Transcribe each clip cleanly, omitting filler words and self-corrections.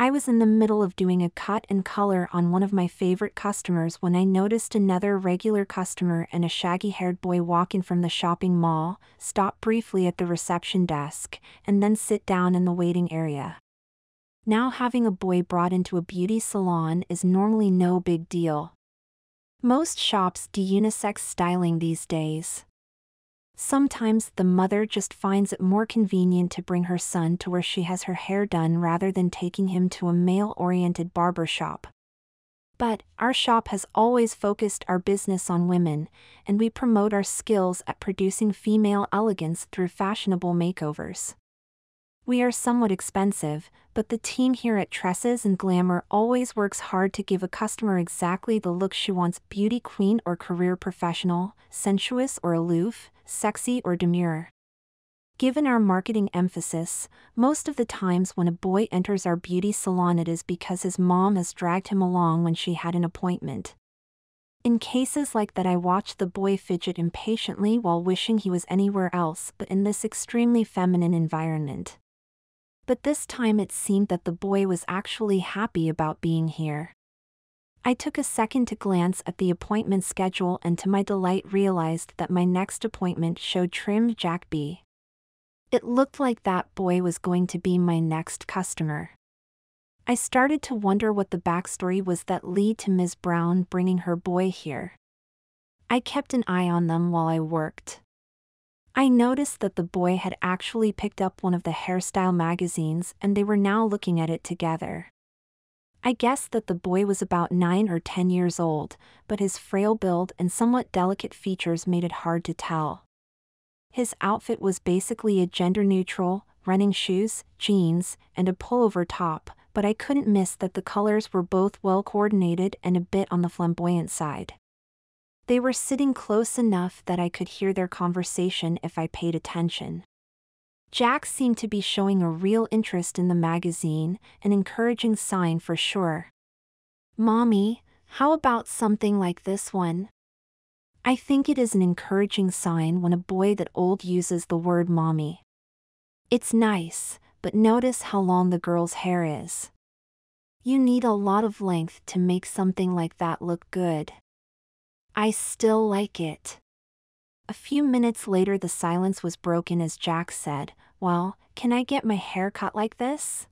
I was in the middle of doing a cut and color on one of my favorite customers when I noticed another regular customer and a shaggy-haired boy walk in from the shopping mall, stop briefly at the reception desk, and then sit down in the waiting area. Now having a boy brought into a beauty salon is normally no big deal. Most shops do unisex styling these days. Sometimes the mother just finds it more convenient to bring her son to where she has her hair done rather than taking him to a male-oriented barber shop. But our shop has always focused our business on women, and we promote our skills at producing female elegance through fashionable makeovers. We are somewhat expensive, but the team here at Tresses and Glamour always works hard to give a customer exactly the look she wants: beauty queen or career professional, sensuous or aloof, sexy or demure. Given our marketing emphasis, most of the times when a boy enters our beauty salon it is because his mom has dragged him along when she had an appointment. In cases like that I watch the boy fidget impatiently while wishing he was anywhere else but in this extremely feminine environment. But this time it seemed that the boy was actually happy about being here. I took a second to glance at the appointment schedule and to my delight realized that my next appointment showed trim Jack B. It looked like that boy was going to be my next customer. I started to wonder what the backstory was that led to Ms. Brown bringing her boy here. I kept an eye on them while I worked. I noticed that the boy had actually picked up one of the hairstyle magazines and they were now looking at it together. I guessed that the boy was about 9 or 10 years old, but his frail build and somewhat delicate features made it hard to tell. His outfit was basically a gender-neutral, running shoes, jeans, and a pullover top, but I couldn't miss that the colors were both well-coordinated and a bit on the flamboyant side. They were sitting close enough that I could hear their conversation if I paid attention. Jack seemed to be showing a real interest in the magazine, an encouraging sign for sure. "Mommy, how about something like this one?" I think it is an encouraging sign when a boy that old uses the word mommy. It's nice, but notice how long the girl's hair is. You need a lot of length to make something like that look good. I still like it. A few minutes later the silence was broken as Jack said, "Well, can I get my hair cut like this?"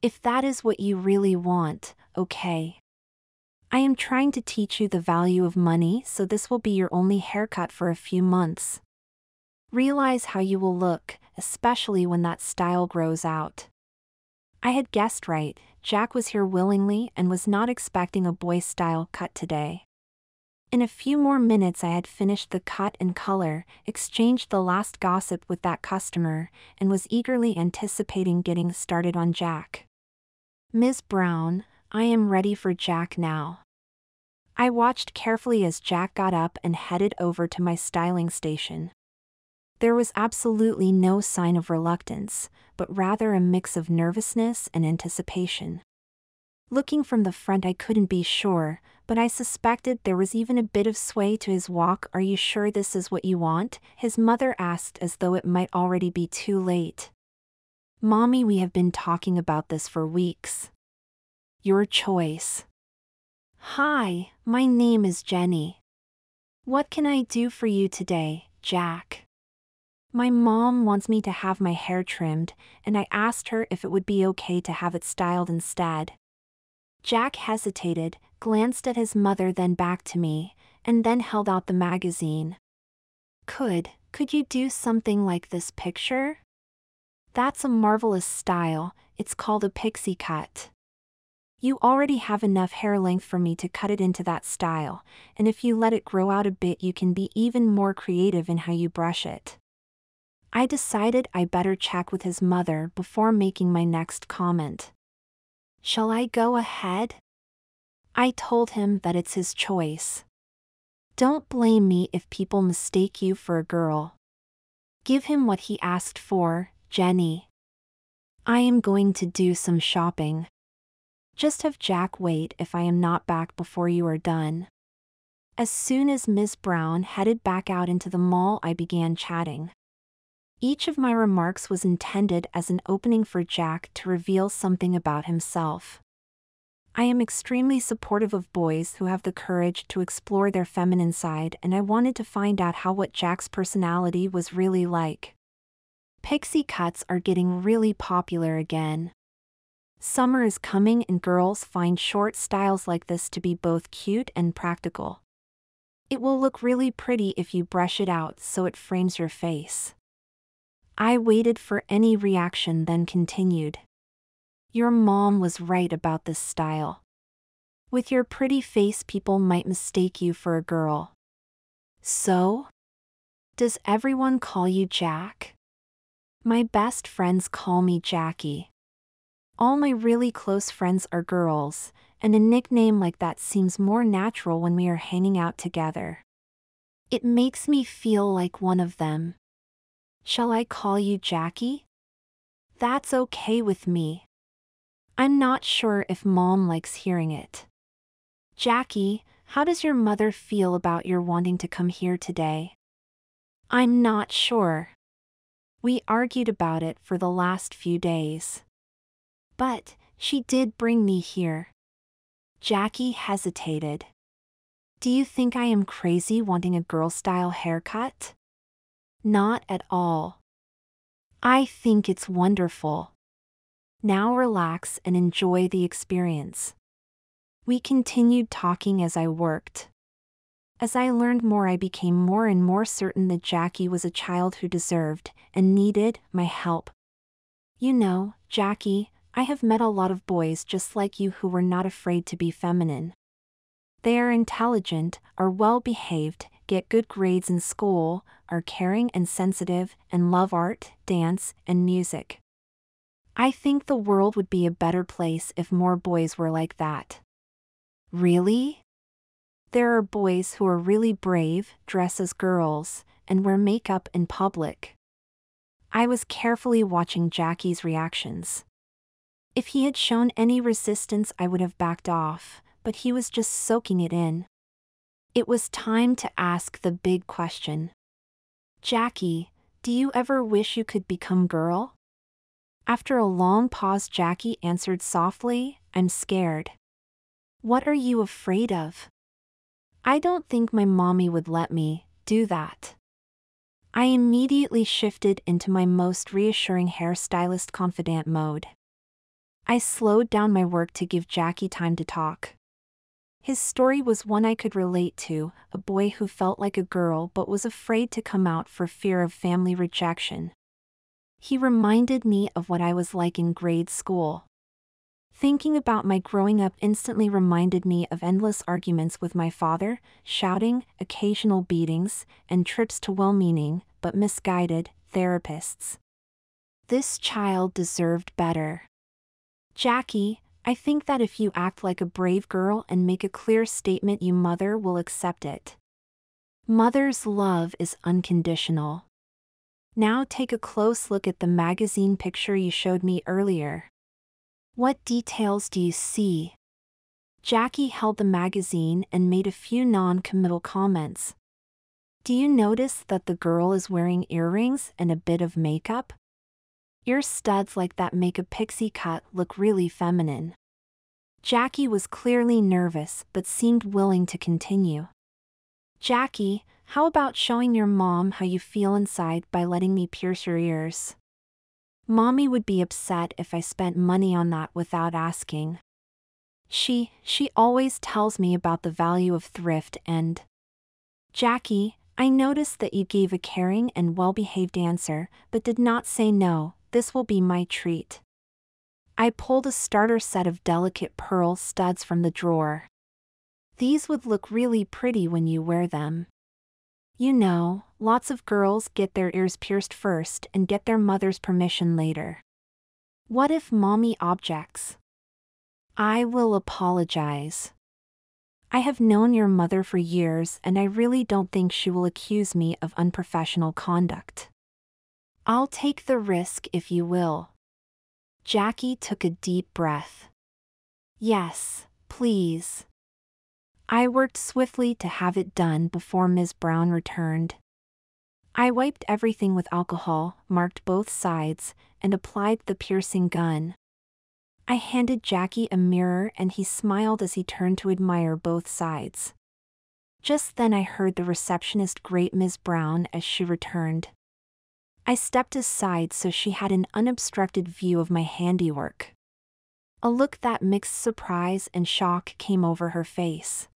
"If that is what you really want, okay. I am trying to teach you the value of money, so this will be your only haircut for a few months. Realize how you will look, especially when that style grows out." I had guessed right, Jack was here willingly and was not expecting a boy-style cut today. In a few more minutes I had finished the cut and color, exchanged the last gossip with that customer, and was eagerly anticipating getting started on Jack. "Ms. Brown, I am ready for Jack now." I watched carefully as Jack got up and headed over to my styling station. There was absolutely no sign of reluctance, but rather a mix of nervousness and anticipation. Looking from the front I couldn't be sure, but I suspected there was even a bit of sway to his walk. "Are you sure this is what you want?" his mother asked as though it might already be too late. "Mommy, we have been talking about this for weeks." "Your choice." "Hi, my name is Jenny. What can I do for you today, Jack?" "My mom wants me to have my hair trimmed, and I asked her if it would be okay to have it styled instead." Jack hesitated, glanced at his mother then back to me, and then held out the magazine. Could you do something like this picture? That's a marvelous style, it's called a pixie cut. You already have enough hair length for me to cut it into that style, and if you let it grow out a bit you can be even more creative in how you brush it." I decided I better check with his mother before making my next comment. "Shall I go ahead?" I told him that it's his choice. Don't blame me if people mistake you for a girl. Give him what he asked for, Jenny. I am going to do some shopping. Just have Jack wait if I am not back before you are done. As soon as Ms. Brown headed back out into the mall I began chatting. Each of my remarks was intended as an opening for Jack to reveal something about himself. I am extremely supportive of boys who have the courage to explore their feminine side, and I wanted to find out what Jack's personality was really like. Pixie cuts are getting really popular again. Summer is coming and girls find short styles like this to be both cute and practical. It will look really pretty if you brush it out so it frames your face. I waited for any reaction, then continued. Your mom was right about this style. With your pretty face, people might mistake you for a girl. So? Does everyone call you Jack? My best friends call me Jackie. All my really close friends are girls, and a nickname like that seems more natural when we are hanging out together. It makes me feel like one of them. Shall I call you Jackie? That's okay with me. I'm not sure if Mom likes hearing it. Jackie, how does your mother feel about your wanting to come here today? I'm not sure. We argued about it for the last few days. But she did bring me here. Jackie hesitated. Do you think I am crazy wanting a girl-style haircut? Not at all. I think it's wonderful. Now relax and enjoy the experience. We continued talking as I worked. As I learned more, I became more and more certain that Jackie was a child who deserved and needed my help. You know, Jackie, I have met a lot of boys just like you who were not afraid to be feminine. They are intelligent, are well-behaved, get good grades in school, are caring and sensitive, and love art, dance, and music. I think the world would be a better place if more boys were like that. Really? There are boys who are really brave, dress as girls, and wear makeup in public. I was carefully watching Jackie's reactions. If he had shown any resistance, I would have backed off, but he was just soaking it in. It was time to ask the big question. Jackie, do you ever wish you could become girl? After a long pause, Jackie answered softly, I'm scared. What are you afraid of? I don't think my mommy would let me do that. I immediately shifted into my most reassuring hairstylist confidant mode. I slowed down my work to give Jackie time to talk. His story was one I could relate to, a boy who felt like a girl but was afraid to come out for fear of family rejection. He reminded me of what I was like in grade school. Thinking about my growing up instantly reminded me of endless arguments with my father, shouting, occasional beatings, and trips to well-meaning, but misguided, therapists. This child deserved better. Jackie, I think that if you act like a brave girl and make a clear statement, your mother will accept it. Mother's love is unconditional. Now take a close look at the magazine picture you showed me earlier. What details do you see? Jackie held the magazine and made a few non-committal comments. Do you notice that the girl is wearing earrings and a bit of makeup? Ear studs like that make a pixie cut look really feminine. Jackie was clearly nervous but seemed willing to continue. Jackie, how about showing your mom how you feel inside by letting me pierce your ears? Mommy would be upset if I spent money on that without asking. She always tells me about the value of thrift and... Jackie, I noticed that you gave a caring and well-behaved answer, but did not say no. This will be my treat. I pulled a starter set of delicate pearl studs from the drawer. These would look really pretty when you wear them. You know, lots of girls get their ears pierced first and get their mother's permission later. What if mommy objects? I will apologize. I have known your mother for years and I really don't think she will accuse me of unprofessional conduct. I'll take the risk if you will. Jackie took a deep breath. Yes, please. I worked swiftly to have it done before Ms. Brown returned. I wiped everything with alcohol, marked both sides, and applied the piercing gun. I handed Jackie a mirror and he smiled as he turned to admire both sides. Just then I heard the receptionist greet Ms. Brown as she returned. I stepped aside so she had an unobstructed view of my handiwork. A look that mixed surprise and shock came over her face.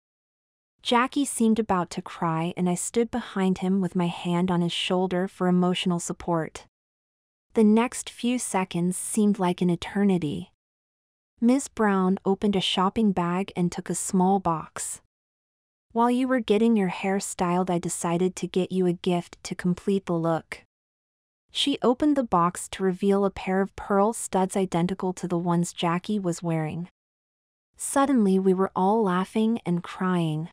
Jackie seemed about to cry and I stood behind him with my hand on his shoulder for emotional support. The next few seconds seemed like an eternity. Ms. Brown opened a shopping bag and took a small box. "While you were getting your hair styled, I decided to get you a gift to complete the look." She opened the box to reveal a pair of pearl studs identical to the ones Jackie was wearing. Suddenly we were all laughing and crying.